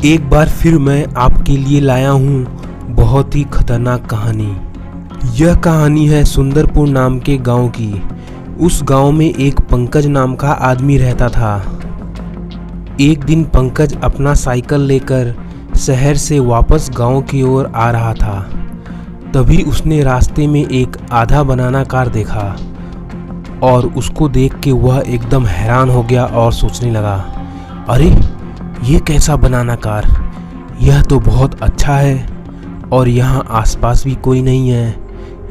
एक बार फिर मैं आपके लिए लाया हूँ बहुत ही खतरनाक कहानी। यह कहानी है सुंदरपुर नाम के गांव की। उस गांव में एक पंकज नाम का आदमी रहता था। एक दिन पंकज अपना साइकिल लेकर शहर से वापस गांव की ओर आ रहा था। तभी उसने रास्ते में एक आधा बनाना कार देखा और उसको देख के वह एकदम हैरान हो गया और सोचने लगा, अरे ये कैसा बनाना कार, यह तो बहुत अच्छा है और यहाँ आसपास भी कोई नहीं है,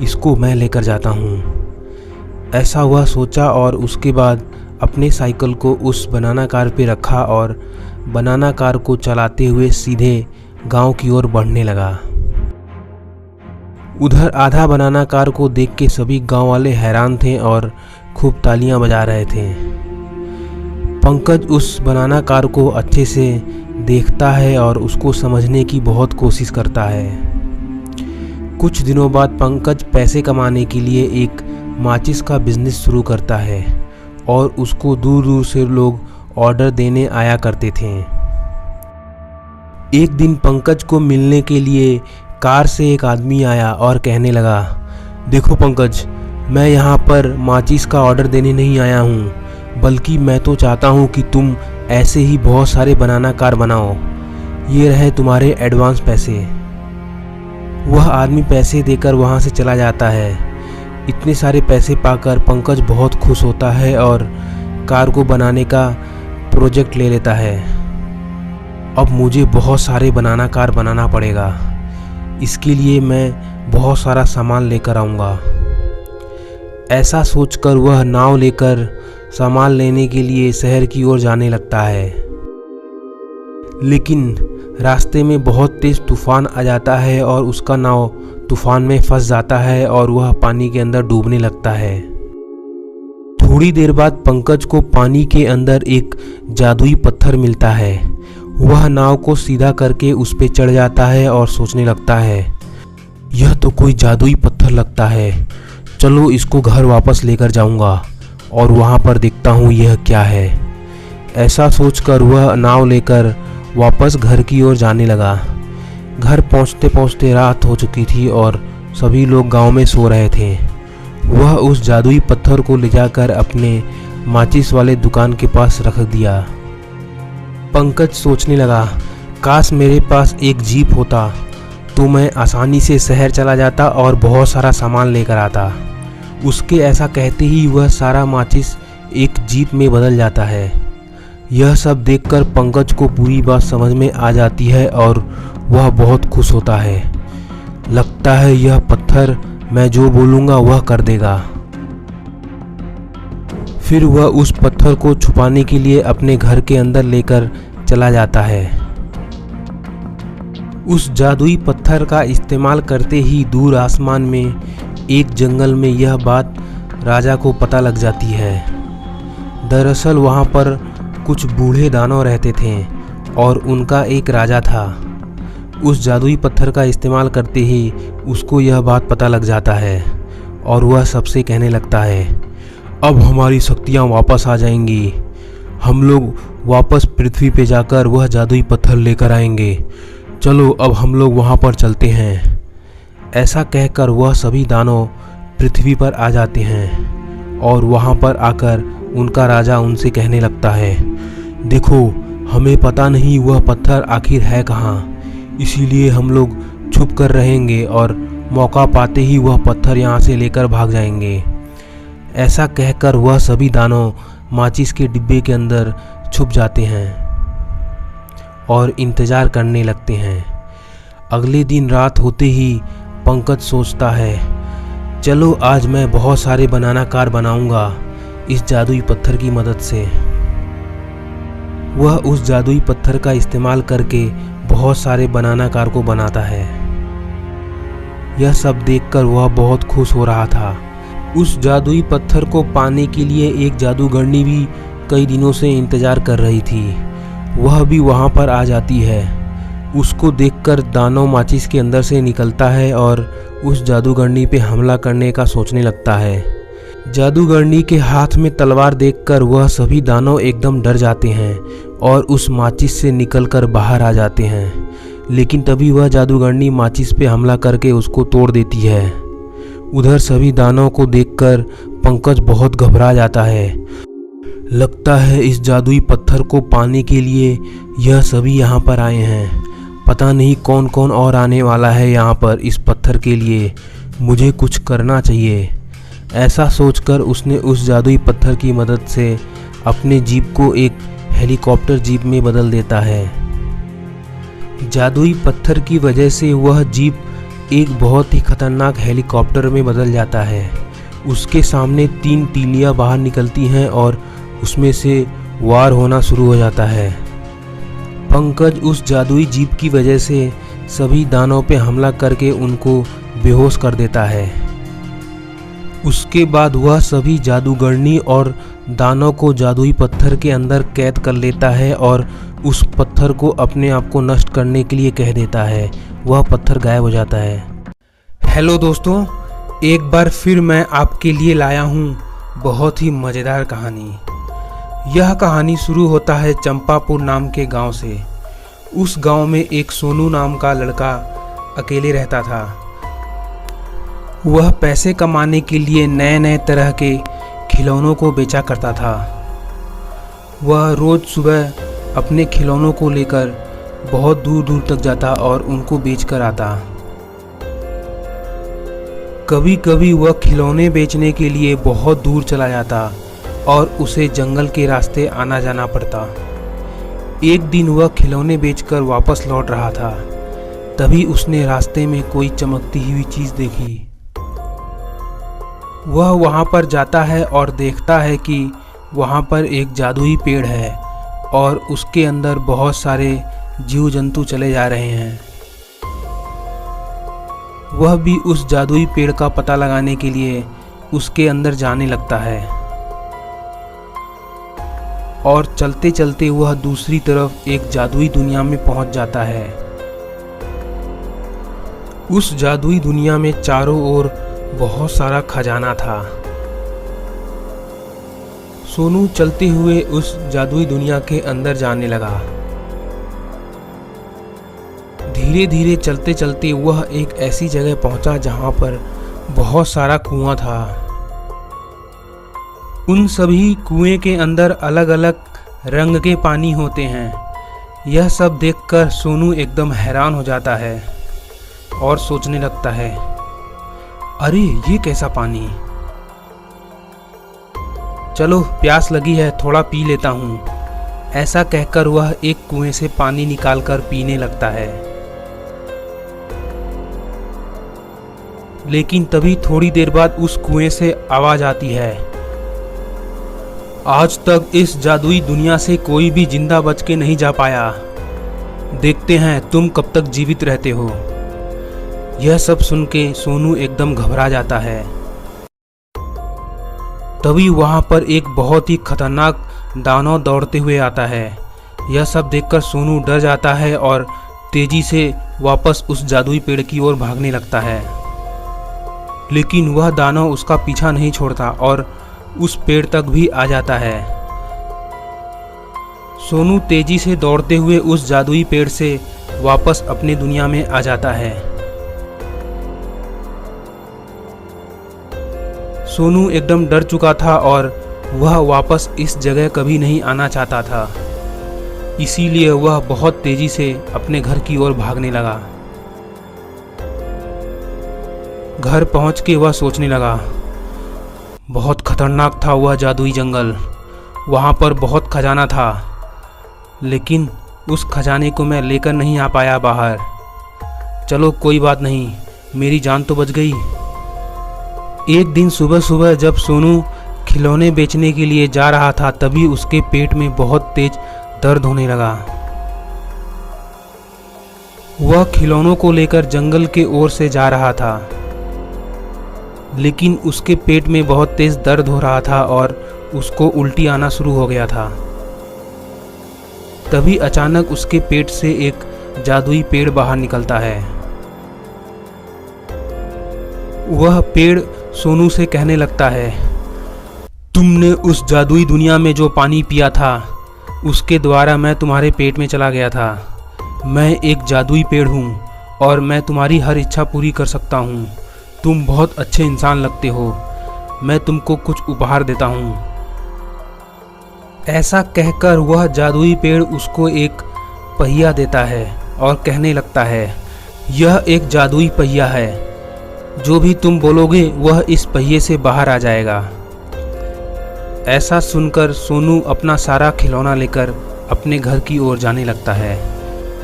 इसको मैं लेकर जाता हूँ। ऐसा वह सोचा और उसके बाद अपने साइकिल को उस बनाना कार पे रखा और बनाना कार को चलाते हुए सीधे गांव की ओर बढ़ने लगा। उधर आधा बनाना कार को देख के सभी गांव वाले हैरान थे और खूब तालियां बजा रहे थे। पंकज उस बनाना कार को अच्छे से देखता है और उसको समझने की बहुत कोशिश करता है। कुछ दिनों बाद पंकज पैसे कमाने के लिए एक माचिस का बिजनेस शुरू करता है और उसको दूर दूर से लोग ऑर्डर देने आया करते थे। एक दिन पंकज को मिलने के लिए कार से एक आदमी आया और कहने लगा, देखो पंकज, मैं यहाँ पर माचिस का ऑर्डर देने नहीं आया हूँ, बल्कि मैं तो चाहता हूँ कि तुम ऐसे ही बहुत सारे बनाना कार बनाओ। ये रहे तुम्हारे एडवांस पैसे। वह आदमी पैसे देकर वहाँ से चला जाता है। इतने सारे पैसे पाकर पंकज बहुत खुश होता है और कार को बनाने का प्रोजेक्ट ले लेता है। अब मुझे बहुत सारे बनाना कार बनाना पड़ेगा, इसके लिए मैं बहुत सारा सामान लेकर आऊँगा। ऐसा सोचकर वह नाव लेकर सामान लेने के लिए शहर की ओर जाने लगता है। लेकिन रास्ते में बहुत तेज तूफान आ जाता है और उसका नाव तूफान में फंस जाता है और वह पानी के अंदर डूबने लगता है। थोड़ी देर बाद पंकज को पानी के अंदर एक जादुई पत्थर मिलता है। वह नाव को सीधा करके उस पे चढ़ जाता है और सोचने लगता है, यह तो कोई जादुई पत्थर लगता है, चलो इसको घर वापस लेकर जाऊंगा और वहाँ पर देखता हूँ यह क्या है। ऐसा सोचकर वह नाव लेकर वापस घर की ओर जाने लगा। घर पहुँचते पहुँचते रात हो चुकी थी और सभी लोग गांव में सो रहे थे। वह उस जादुई पत्थर को ले जाकर अपने माचिस वाले दुकान के पास रख दिया। पंकज सोचने लगा, काश मेरे पास एक जीप होता तो मैं आसानी से शहर चला जाता और बहुत सारा सामान लेकर आता। उसके ऐसा कहते ही वह सारा माचिस एक जीप में बदल जाता है। यह सब देखकर पंकज को पूरी बात समझ में आ जाती है और वह बहुत खुश होता है। लगता है यह पत्थर मैं जो बोलूँगा वह कर देगा। फिर वह उस पत्थर को छुपाने के लिए अपने घर के अंदर लेकर चला जाता है। उस जादुई पत्थर का इस्तेमाल करते ही दूर आसमान में एक जंगल में यह बात राजा को पता लग जाती है। दरअसल वहाँ पर कुछ बूढ़े दानव रहते थे और उनका एक राजा था। उस जादुई पत्थर का इस्तेमाल करते ही उसको यह बात पता लग जाता है और वह सबसे कहने लगता है, अब हमारी शक्तियाँ वापस आ जाएंगी, हम लोग वापस पृथ्वी पे जाकर वह जादुई पत्थर लेकर आएंगे, चलो अब हम लोग वहाँ पर चलते हैं। ऐसा कहकर वह सभी दानव पृथ्वी पर आ जाते हैं और वहाँ पर आकर उनका राजा उनसे कहने लगता है, देखो हमें पता नहीं वह पत्थर आखिर है कहाँ, इसीलिए हम लोग छुप कर रहेंगे और मौका पाते ही वह पत्थर यहाँ से लेकर भाग जाएंगे। ऐसा कहकर वह सभी दानव माचिस के डिब्बे के अंदर छुप जाते हैं और इंतज़ार करने लगते हैं। अगले दिन रात होते ही पंकज सोचता है, चलो आज मैं बहुत सारे बनाना कार बनाऊंगा इस जादुई पत्थर की मदद से। वह उस जादुई पत्थर का इस्तेमाल करके बहुत सारे बनाना कार को बनाता है। यह सब देखकर वह बहुत खुश हो रहा था। उस जादुई पत्थर को पाने के लिए एक जादूगरनी भी कई दिनों से इंतज़ार कर रही थी। वह भी वहाँ पर आ जाती है। उसको देखकर दानव माचिस के अंदर से निकलता है और उस जादूगरनी पे हमला करने का सोचने लगता है। जादूगरनी के हाथ में तलवार देखकर वह सभी दानव एकदम डर जाते हैं और उस माचिस से निकलकर बाहर आ जाते हैं। लेकिन तभी वह जादूगरनी माचिस पे हमला करके उसको तोड़ देती है। उधर सभी दानवों को देखकर पंकज बहुत घबरा जाता है। लगता है इस जादुई पत्थर को पाने के लिए यह सभी यहाँ पर आए हैं। पता नहीं कौन कौन और आने वाला है यहाँ पर इस पत्थर के लिए। मुझे कुछ करना चाहिए। ऐसा सोचकर उसने उस जादुई पत्थर की मदद से अपने जीप को एक हेलीकॉप्टर जीप में बदल देता है। जादुई पत्थर की वजह से वह जीप एक बहुत ही खतरनाक हेलीकॉप्टर में बदल जाता है। उसके सामने 3 तीलियां बाहर निकलती हैं और उसमें से वार होना शुरू हो जाता है। पंकज उस जादुई जीप की वजह से सभी दानवों पे हमला करके उनको बेहोश कर देता है। उसके बाद वह सभी जादूगरनी और दानव को जादुई पत्थर के अंदर कैद कर लेता है और उस पत्थर को अपने आप को नष्ट करने के लिए कह देता है। वह पत्थर गायब हो जाता है। हेलो दोस्तों, एक बार फिर मैं आपके लिए लाया हूँ बहुत ही मज़ेदार कहानी। यह कहानी शुरू होता है चंपापुर नाम के गांव से। उस गांव में एक सोनू नाम का लड़का अकेले रहता था। वह पैसे कमाने के लिए नए नए तरह के खिलौनों को बेचा करता था। वह रोज़ सुबह अपने खिलौनों को लेकर बहुत दूर दूर तक जाता और उनको बेच कर आता। कभी कभी वह खिलौने बेचने के लिए बहुत दूर चला जाता और उसे जंगल के रास्ते आना जाना पड़ता। एक दिन वह खिलौने बेचकर वापस लौट रहा था। तभी उसने रास्ते में कोई चमकती हुई चीज़ देखी। वह वहाँ पर जाता है और देखता है कि वहाँ पर एक जादुई पेड़ है और उसके अंदर बहुत सारे जीव जंतु चले जा रहे हैं। वह भी उस जादुई पेड़ का पता लगाने के लिए उसके अंदर जाने लगता है और चलते चलते वह दूसरी तरफ एक जादुई दुनिया में पहुंच जाता है। उस जादुई दुनिया में चारों ओर बहुत सारा खजाना था। सोनू चलते हुए उस जादुई दुनिया के अंदर जाने लगा। धीरे धीरे चलते चलते वह एक ऐसी जगह पहुंचा जहां पर बहुत सारा कुआं था। उन सभी कुएं के अंदर अलग अलग रंग के पानी होते हैं। यह सब देखकर सोनू एकदम हैरान हो जाता है और सोचने लगता है, अरे ये कैसा पानी। चलो प्यास लगी है, थोड़ा पी लेता हूँ। ऐसा कहकर वह एक कुएं से पानी निकालकर पीने लगता है। लेकिन तभी थोड़ी देर बाद उस कुएं से आवाज आती है, आज तक इस जादुई दुनिया से कोई भी जिंदा बच के नहीं जा पाया। देखते हैं तुम कब तक जीवित रहते हो। यह सब सुन के सोनू एकदम घबरा जाता है। तभी वहां पर एक बहुत ही खतरनाक दानव दौड़ते हुए आता है। यह सब देखकर सोनू डर जाता है और तेजी से वापस उस जादुई पेड़ की ओर भागने लगता है। लेकिन वह दानव उसका पीछा नहीं छोड़ता और उस पेड़ तक भी आ जाता है। सोनू तेजी से दौड़ते हुए उस जादुई पेड़ से वापस अपनी दुनिया में आ जाता है। सोनू एकदम डर चुका था और वह वापस इस जगह कभी नहीं आना चाहता था। इसीलिए वह बहुत तेजी से अपने घर की ओर भागने लगा। घर पहुंच के वह सोचने लगा, बहुत खतरनाक था वह जादुई जंगल। वहाँ पर बहुत खजाना था, लेकिन उस खजाने को मैं लेकर नहीं आ पाया बाहर। चलो कोई बात नहीं, मेरी जान तो बच गई। एक दिन सुबह सुबह जब सोनू खिलौने बेचने के लिए जा रहा था, तभी उसके पेट में बहुत तेज दर्द होने लगा। वह खिलौनों को लेकर जंगल के ओर से जा रहा था, लेकिन उसके पेट में बहुत तेज दर्द हो रहा था और उसको उल्टी आना शुरू हो गया था। तभी अचानक उसके पेट से एक जादुई पेड़ बाहर निकलता है। वह पेड़ सोनू से कहने लगता है, तुमने उस जादुई दुनिया में जो पानी पिया था उसके द्वारा मैं तुम्हारे पेट में चला गया था। मैं एक जादुई पेड़ हूँ और मैं तुम्हारी हर इच्छा पूरी कर सकता हूँ। तुम बहुत अच्छे इंसान लगते हो, मैं तुमको कुछ उपहार देता हूँ। ऐसा कहकर वह जादुई पेड़ उसको एक पहिया देता है और कहने लगता है, यह एक जादुई पहिया है, जो भी तुम बोलोगे वह इस पहिए से बाहर आ जाएगा। ऐसा सुनकर सोनू अपना सारा खिलौना लेकर अपने घर की ओर जाने लगता है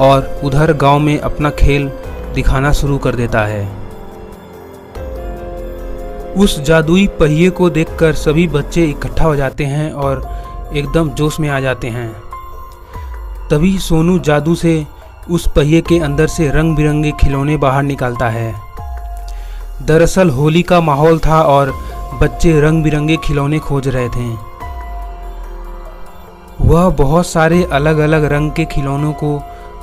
और उधर गांव में अपना खेल दिखाना शुरू कर देता है। उस जादुई पहिए को देखकर सभी बच्चे इकट्ठा हो जाते हैं और एकदम जोश में आ जाते हैं। तभी सोनू जादू से उस पहिए के अंदर से रंग बिरंगे खिलौने बाहर निकालता है। दरअसल होली का माहौल था और बच्चे रंग बिरंगे खिलौने खोज रहे थे। वह बहुत सारे अलग अलग रंग के खिलौनों को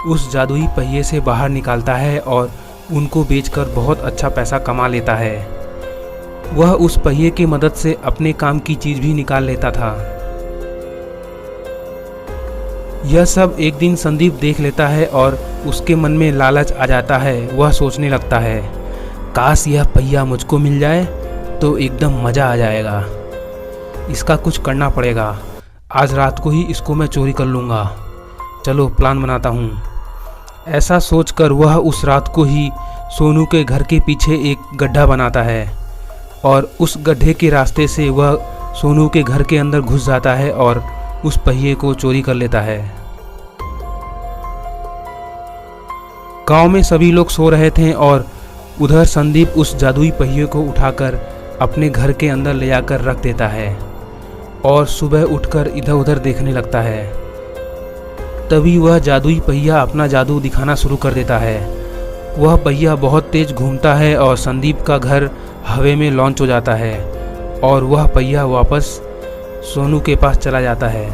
उस जादुई पहिए से बाहर निकालता है और उनको बेचकर बहुत अच्छा पैसा कमा लेता है। वह उस पहिए की मदद से अपने काम की चीज़ भी निकाल लेता था। यह सब एक दिन संदीप देख लेता है और उसके मन में लालच आ जाता है। वह सोचने लगता है, काश यह पहिया मुझको मिल जाए तो एकदम मज़ा आ जाएगा। इसका कुछ करना पड़ेगा, आज रात को ही इसको मैं चोरी कर लूँगा। चलो प्लान बनाता हूँ। ऐसा सोचकर वह उस रात को ही सोनू के घर के पीछे एक गड्ढा बनाता है और उस गड्ढे के रास्ते से वह सोनू के घर के अंदर घुस जाता है और उस पहिए को चोरी कर लेता है। गांव में सभी लोग सो रहे थे और उधर संदीप उस जादुई पहिए को उठाकर अपने घर के अंदर ले जाकर रख देता है और सुबह उठकर इधर उधर देखने लगता है। तभी वह जादुई पहिया अपना जादू दिखाना शुरू कर देता है। वह पहिया बहुत तेज घूमता है और संदीप का घर हवा में लॉन्च हो जाता है और वह पहिया वापस सोनू के पास चला जाता है।